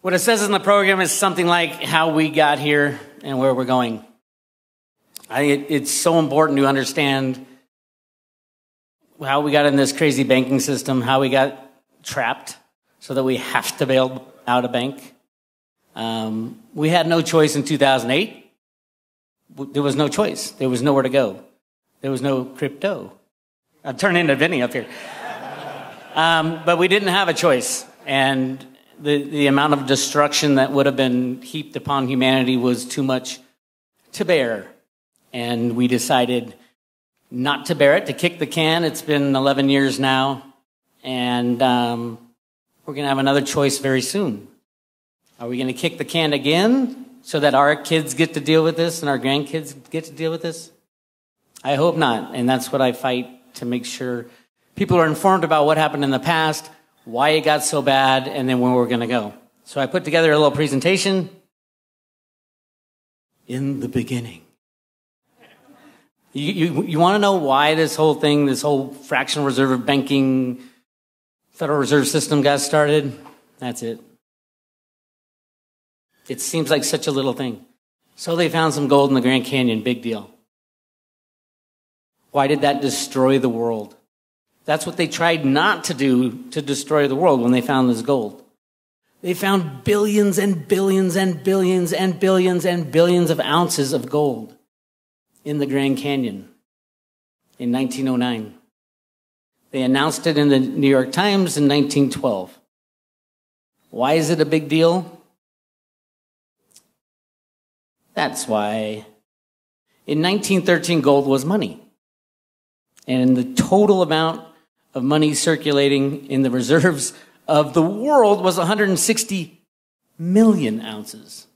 What it says in the program is something like how we got here and where we're going. I think it's so important to understand how we got in this crazy banking system, how we got trapped so that we have to bail out a bank. We had no choice in 2008. There was no choice. There was nowhere to go. There was no crypto. I'm turning into Vinny up here. But we didn't have a choice. And the amount of destruction that would have been heaped upon humanity was too much to bear. And we decided not to bear it, to kick the can. It's been 11 years now. And we're going to have another choice very soon. Are we going to kick the can again so that our kids get to deal with this and our grandkids get to deal with this? I hope not. And that's what I fight, to make sure people are informed about what happened in the past, why it got so bad, and then where we're going to go. So I put together a little presentation. In the beginning. You want to know why this whole thing, this whole fractional reserve banking Federal Reserve System got started? That's it. It seems like such a little thing. So they found some gold in the Grand Canyon, big deal. Why did that destroy the world? That's what they tried not to do, to destroy the world when they found this gold. They found billions and billions and billions and billions and billions of ounces of gold in the Grand Canyon in 1909. They announced it in the New York Times in 1912. Why is it a big deal? That's why in 1913 gold was money. And the total amount of money circulating in the reserves of the world was 160 million ounces.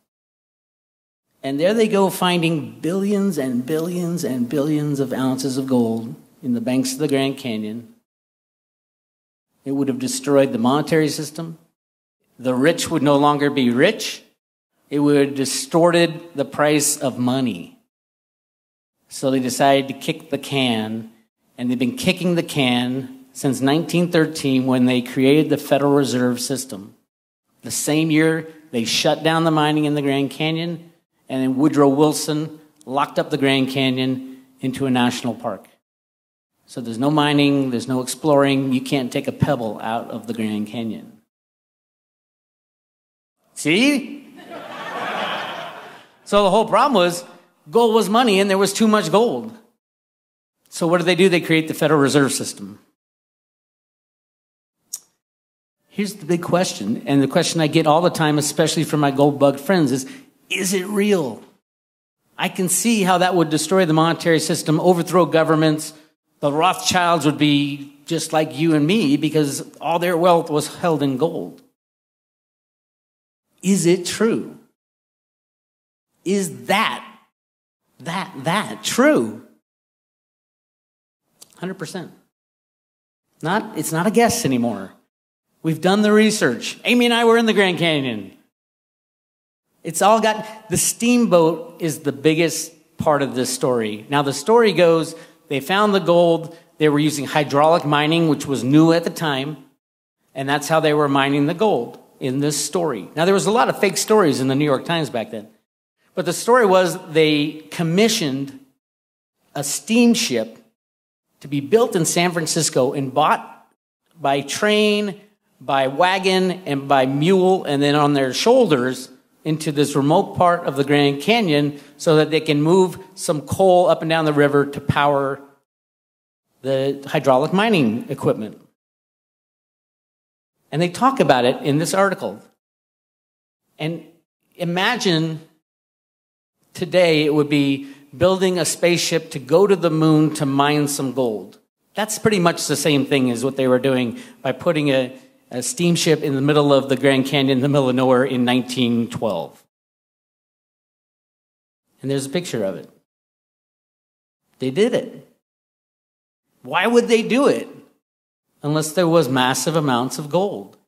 And there they go, finding billions and billions and billions of ounces of gold in the banks of the Grand Canyon. It would have destroyed the monetary system. The rich would no longer be rich. It would have distorted the price of money. So they decided to kick the can, and they've been kicking the can since 1913 when they created the Federal Reserve System. The same year, they shut down the mining in the Grand Canyon, and then Woodrow Wilson locked up the Grand Canyon into a national park. So there's no mining, there's no exploring, you can't take a pebble out of the Grand Canyon. See? So the whole problem was gold was money and there was too much gold. So what do? They create the Federal Reserve System. Here's the big question, and the question I get all the time, especially from my gold bug friends, is it real? I can see how that would destroy the monetary system, overthrow governments. The Rothschilds would be just like you and me because all their wealth was held in gold. Is it true? Is that true? 100%. It's not a guess anymore. We've done the research. Amy and I were in the Grand Canyon. The steamboat is the biggest part of this story. Now the story goes, they found the gold, they were using hydraulic mining, which was new at the time, and that's how they were mining the gold in this story. Now there was a lot of fake stories in the New York Times back then. But the story was they commissioned a steamship to be built in San Francisco and bought by train, by wagon, and by mule, and then on their shoulders into this remote part of the Grand Canyon so that they can move some coal up and down the river to power the hydraulic mining equipment. And they talk about it in this article. And imagine today it would be building a spaceship to go to the moon to mine some gold. That's pretty much the same thing as what they were doing by putting a steamship in the middle of the Grand Canyon, in the middle of nowhere in 1912. And there's a picture of it. They did it. Why would they do it? Unless there was massive amounts of gold.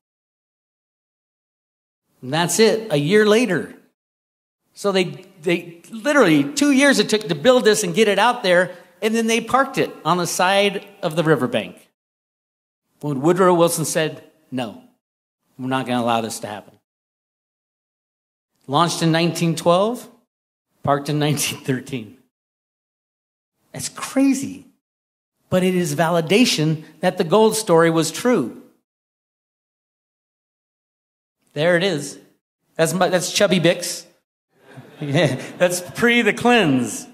And that's it, a year later. So they literally 2 years it took to build this and get it out there, and then they parked it on the side of the riverbank. When Woodrow Wilson said, no, we're not going to allow this to happen. Launched in 1912, parked in 1913. That's crazy. But it is validation that the gold story was true. There it is. That's chubby Bix. Yeah, that's pre the cleanse.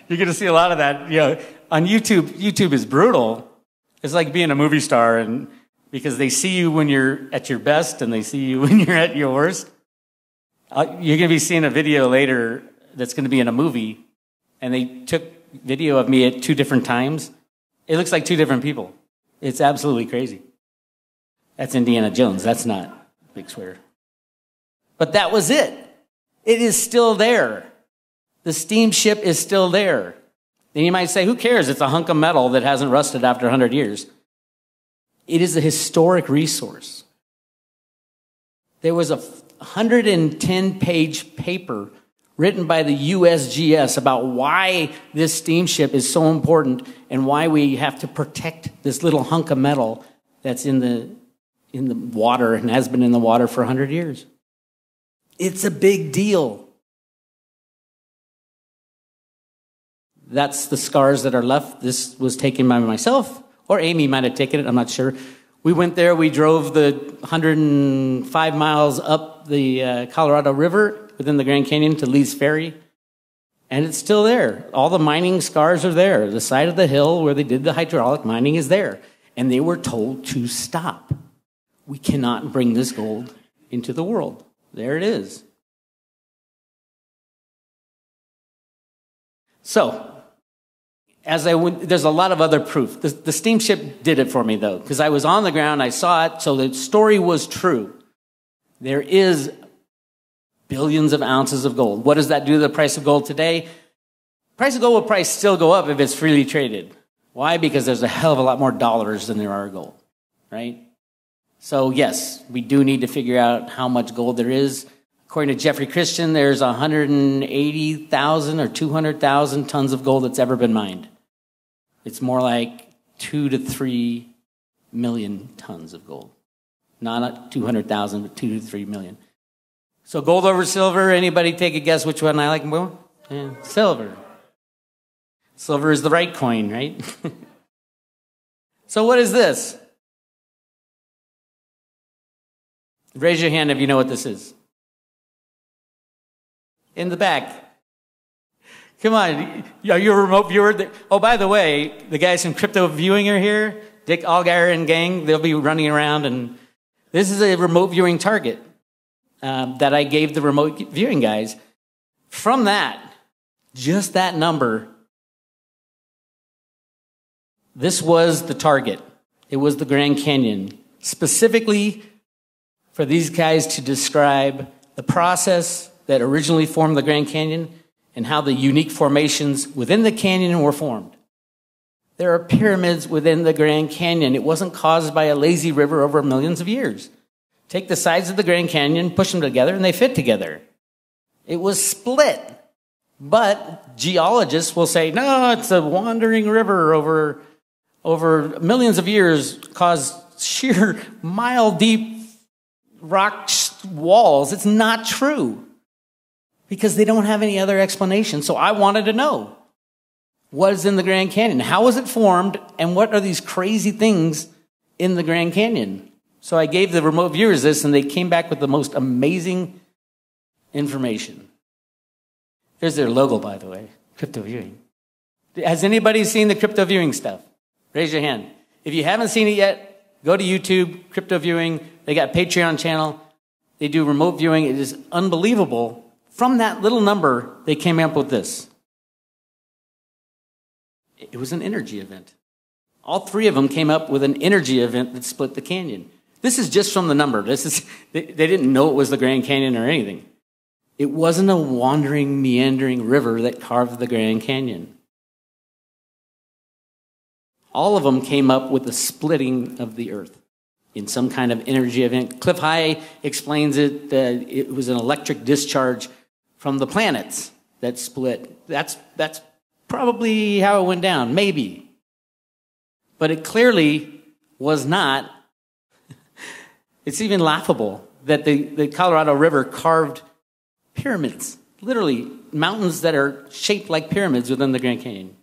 You're going to see a lot of that. You know, on YouTube, YouTube is brutal. It's like being a movie star, and because they see you when you're at your best and they see you when you're at your worst. You're going to be seeing a video later that's going to be in a movie, and they took video of me at 2 different times. It looks like 2 different people. It's absolutely crazy. That's Indiana Jones. That's not Bix Weir. But that was it. It is still there. The steamship is still there. And you might say, who cares? It's a hunk of metal that hasn't rusted after 100 years. It is a historic resource. There was a 110-page paper written by the USGS about why this steamship is so important and why we have to protect this little hunk of metal that's in the water and has been in the water for 100 years. It's a big deal. That's the scars that are left. This was taken by myself, or Amy might have taken it, I'm not sure. We went there, we drove the 105 miles up the Colorado River within the Grand Canyon to Lee's Ferry, and it's still there. All the mining scars are there. The side of the hill where they did the hydraulic mining is there, and they were told to stop. We cannot bring this gold into the world. There it is. So, there's a lot of other proof. The steamship did it for me, though, because I was on the ground, I saw it, so the story was true. There is billions of ounces of gold. What does that do to the price of gold today? Price of gold will probably still go up if it's freely traded. Why? Because there's a hell of a lot more dollars than there are gold, right? So, yes, we do need to figure out how much gold there is. According to Jeffrey Christian, there's 180,000 or 200,000 tons of gold that's ever been mined. It's more like 2 to 3 million tons of gold. Not 200,000, but 2 to 3 million. So gold over silver, anybody take a guess which one I like more? Yeah, silver. Silver is the right coin, right? So what is this? Raise your hand if you know what this is. In the back. Come on, are you a remote viewer? Oh, by the way, the guys from Crypto Viewing are here. Dick Allgaier and gang, they'll be running around, and this is a remote viewing target that I gave the remote viewing guys. From that, just that number, this was the target. It was the Grand Canyon, specifically for these guys to describe the process that originally formed the Grand Canyon and how the unique formations within the canyon were formed. There are pyramids within the Grand Canyon. It wasn't caused by a lazy river over millions of years. Take the sides of the Grand Canyon, push them together, and they fit together. It was split. But geologists will say, no, it's a wandering river over millions of years, caused sheer mile-deep rock walls. It's not true, because they don't have any other explanation. So I wanted to know, what is in the Grand Canyon? How was it formed? And what are these crazy things in the Grand Canyon? So I gave the remote viewers this, and they came back with the most amazing information. Here's their logo, by the way, Crypto Viewing. Has anybody seen the Crypto Viewing stuff? Raise your hand. If you haven't seen it yet, go to YouTube, Crypto Viewing. They got a Patreon channel. They do remote viewing. It is unbelievable. From that little number, they came up with this. It was an energy event. All three of them came up with an energy event that split the canyon. This is just from the number. They didn't know it was the Grand Canyon or anything. It wasn't a wandering, meandering river that carved the Grand Canyon. All of them came up with the splitting of the earth in some kind of energy event. Cliff High explains it, that it was an electric discharge from the planets that split. That's probably how it went down, maybe. But it clearly was not. It's even laughable that the Colorado River carved pyramids, literally mountains that are shaped like pyramids within the Grand Canyon.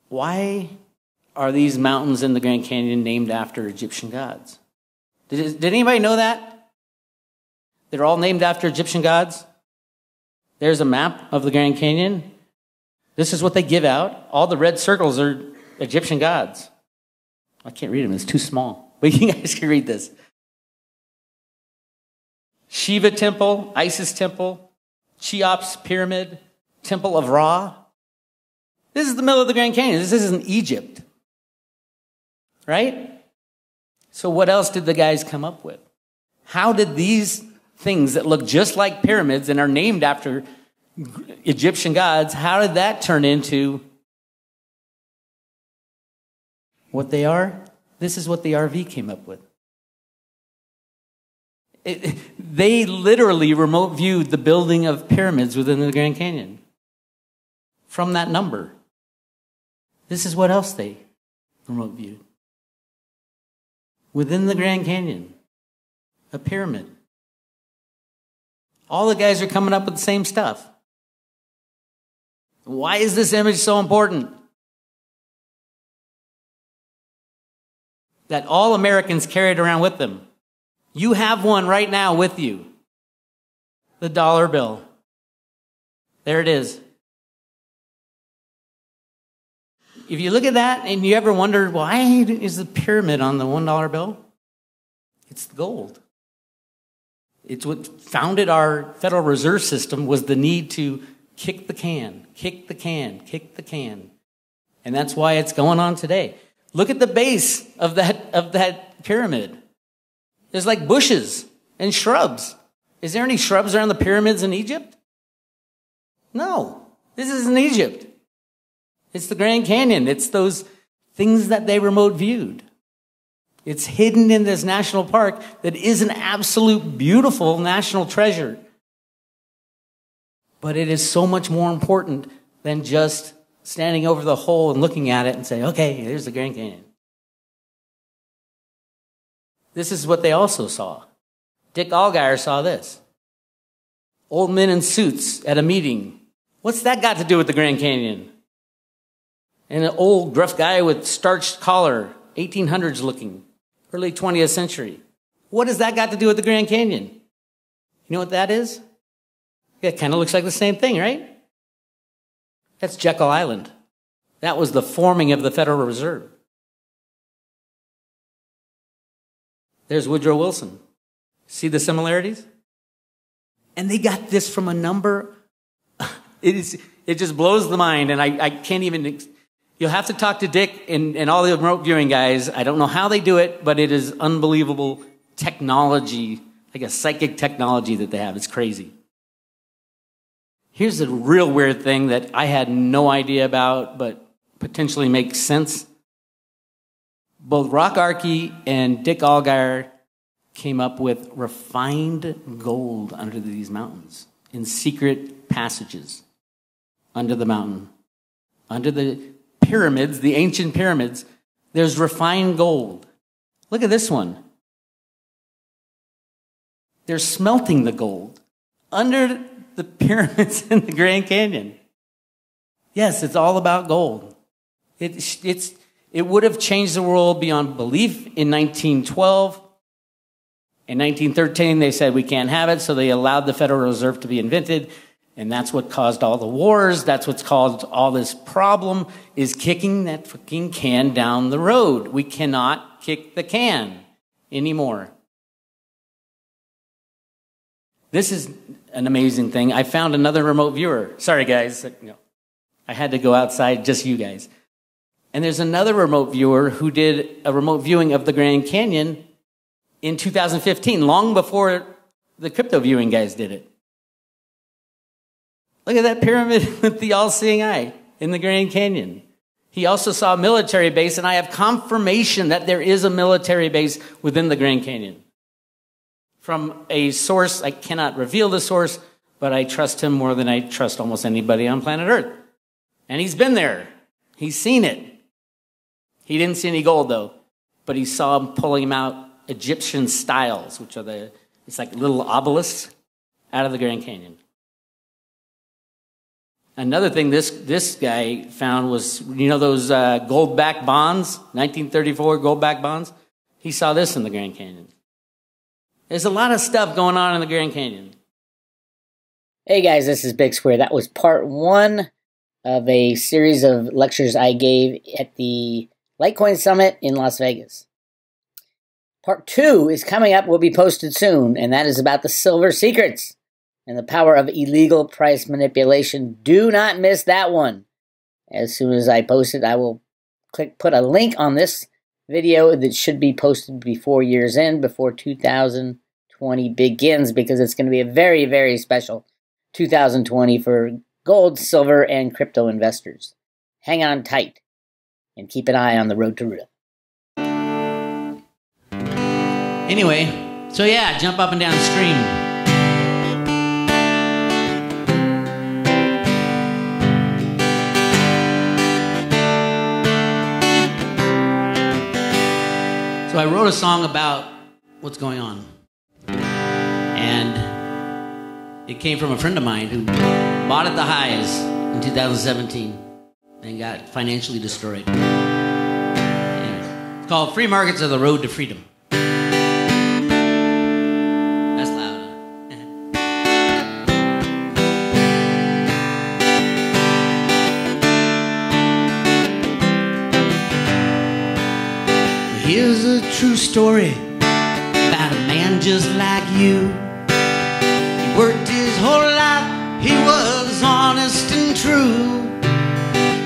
Why are these mountains in the Grand Canyon named after Egyptian gods? Did anybody know that? They're all named after Egyptian gods? There's a map of the Grand Canyon. This is what they give out. All the red circles are Egyptian gods. I can't read them. It's too small. But you guys can read this. Shiva temple, Isis temple, Cheops pyramid, temple of Ra. This is the middle of the Grand Canyon. This isn't Egypt. Right? So what else did the guys come up with? How did these things that look just like pyramids and are named after Egyptian gods, how did that turn into what they are? This is what the RV came up with. They literally remote viewed the building of pyramids within the Grand Canyon from that number. This is what else they remote viewed. Within the Grand Canyon, a pyramid. All the guys are coming up with the same stuff. Why is this image so important? That all Americans carry it around with them. You have one right now with you. The dollar bill. There it is. If you look at that and you ever wonder, why is the pyramid on the $1 bill? It's the gold. It's what founded our Federal Reserve System, was the need to kick the can, kick the can, kick the can. And that's why it's going on today. Look at the base of that pyramid. There's like bushes and shrubs. Is there any shrubs around the pyramids in Egypt? No. This isn't Egypt. It's the Grand Canyon. It's those things that they remote viewed. It's hidden in this national park that is an absolute beautiful national treasure. But it is so much more important than just standing over the hole and looking at it and saying, okay, here's the Grand Canyon. This is what they also saw. Dick Allgaier saw this. Old men in suits at a meeting. What's that got to do with the Grand Canyon? And an old gruff guy with starched collar, 1800s looking, early 20th century. What does that got to do with the Grand Canyon? You know what that is? It kind of looks like the same thing, right? That's Jekyll Island. That was the forming of the Federal Reserve. There's Woodrow Wilson. See the similarities? And they got this from a number. It just blows the mind, and I can't even. You'll have to talk to Dick and all the remote viewing guys. I don't know how they do it, but it is unbelievable technology, like a psychic technology that they have. It's crazy. Here's a real weird thing that I had no idea about, but potentially makes sense. Both Rock Archie and Dick Allgaier came up with refined gold under these mountains in secret passages under the mountain. Under the pyramids, the ancient pyramids, there's refined gold. Look at this one. They're smelting the gold under the pyramids in the Grand Canyon. Yes, it's all about gold. It would have changed the world beyond belief in 1912. In 1913, they said we can't have it, so they allowed the Federal Reserve to be invented, and that's what caused all the wars. That's what's caused all this problem, is kicking that fucking can down the road. We cannot kick the can anymore. This is an amazing thing. I found another remote viewer. Sorry, guys. No, I had to go outside, just you guys. And there's another remote viewer who did a remote viewing of the Grand Canyon in 2015, long before the crypto viewing guys did it. Look at that pyramid with the all-seeing eye in the Grand Canyon. He also saw a military base, and I have confirmation that there is a military base within the Grand Canyon. From a source, I cannot reveal the source, but I trust him more than I trust almost anybody on planet Earth. And he's been there. He's seen it. He didn't see any gold, though, but he saw him pulling him out Egyptian styles, which are it's like little obelisks out of the Grand Canyon. Another thing this guy found was, those gold-backed bonds, 1934 gold-backed bonds? He saw this in the Grand Canyon. There's a lot of stuff going on in the Grand Canyon. Hey guys, this is Bix Weir. That was part 1 of a series of lectures I gave at the Litecoin Summit in Las Vegas. Part 2 is coming up, will be posted soon, and that is about the silver secrets and the power of illegal price manipulation. Do not miss that one. As soon as I post it, I will put a link on this video that should be posted before year's end, before 2020 begins, because it's going to be a very, very special 2020 for gold, silver, and crypto investors. Hang on tight and keep an eye on the road to real. Anyway, so yeah, jump up and down and scream. So I wrote a song about what's going on. And it came from a friend of mine who bought at the highs in 2017 and got financially destroyed. And it's called Free Markets Are the Road to Freedom. That's loud. Here's a true story about a man just like you. He worked his whole life, he was honest and true.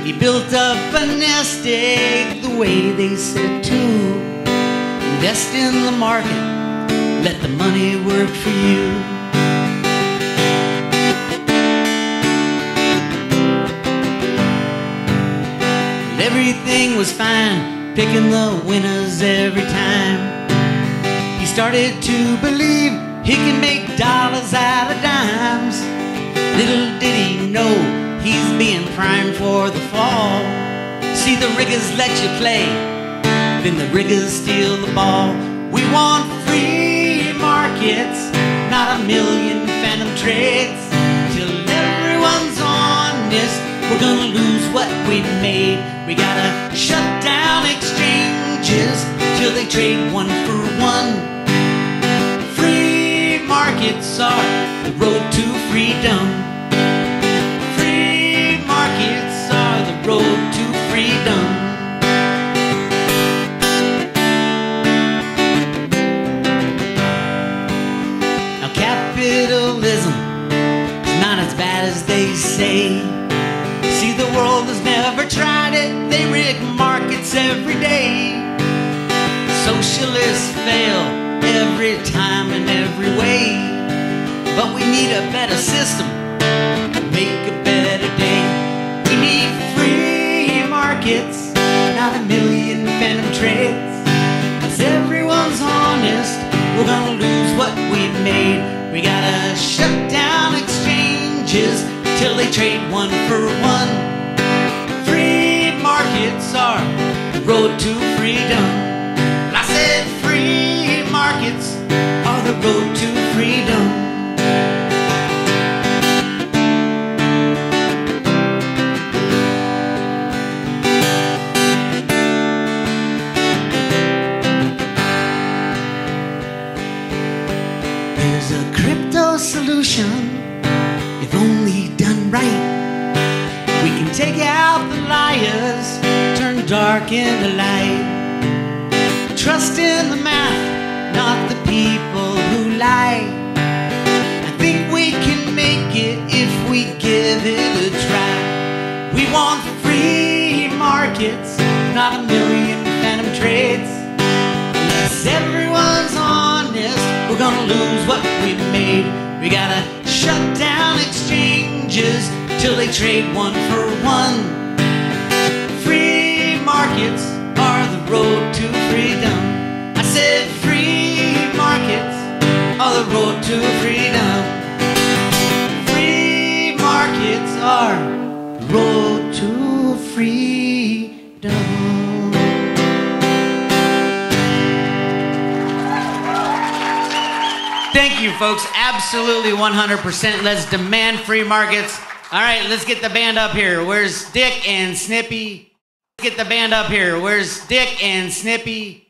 He built up a nest egg the way they said to. Invest in the market, let the money work for you. And everything was fine, picking the winners every time. He started to believe he can make dollars out of dimes. Little did he know he's being primed for the fall. See, the riggers let you play, then the riggers steal the ball. We want free markets, not a million phantom trades. Till everyone's honest, we're gonna lose what we made. We gotta shut down exchanges till they trade one for one. Free markets are the road to freedom. Free markets are the road to freedom. Now capitalism is not as bad as they say. See, the world has never tried it, they rig markets every day. Socialists fail every time in every way. But we need a better system to make a better day. We need free markets, not a million phantom trades. Cause everyone's honest, we're gonna lose what we've made. We gotta shut down exchanges till they trade one for one. Free markets are the road to freedom. I said free markets are the road to freedom. There's a crypto solution, if only done right. We can take out the liars, turn dark into light. Trust in the math, not the people who lie. I think we can make it if we give it a try. We want free markets, not a million phantom trades. Unless everyone's honest, we're gonna lose what we've made. We gotta shut down exchanges till they trade one for one. Free markets are the road to freedom. I said free markets are the road to freedom. Free markets are the road to freedom. Thank you, folks. Absolutely 100%. Let's demand free markets. All right, let's get the band up here. Where's Dick and Snippy? Get the band up here. Where's Dick and Snippy?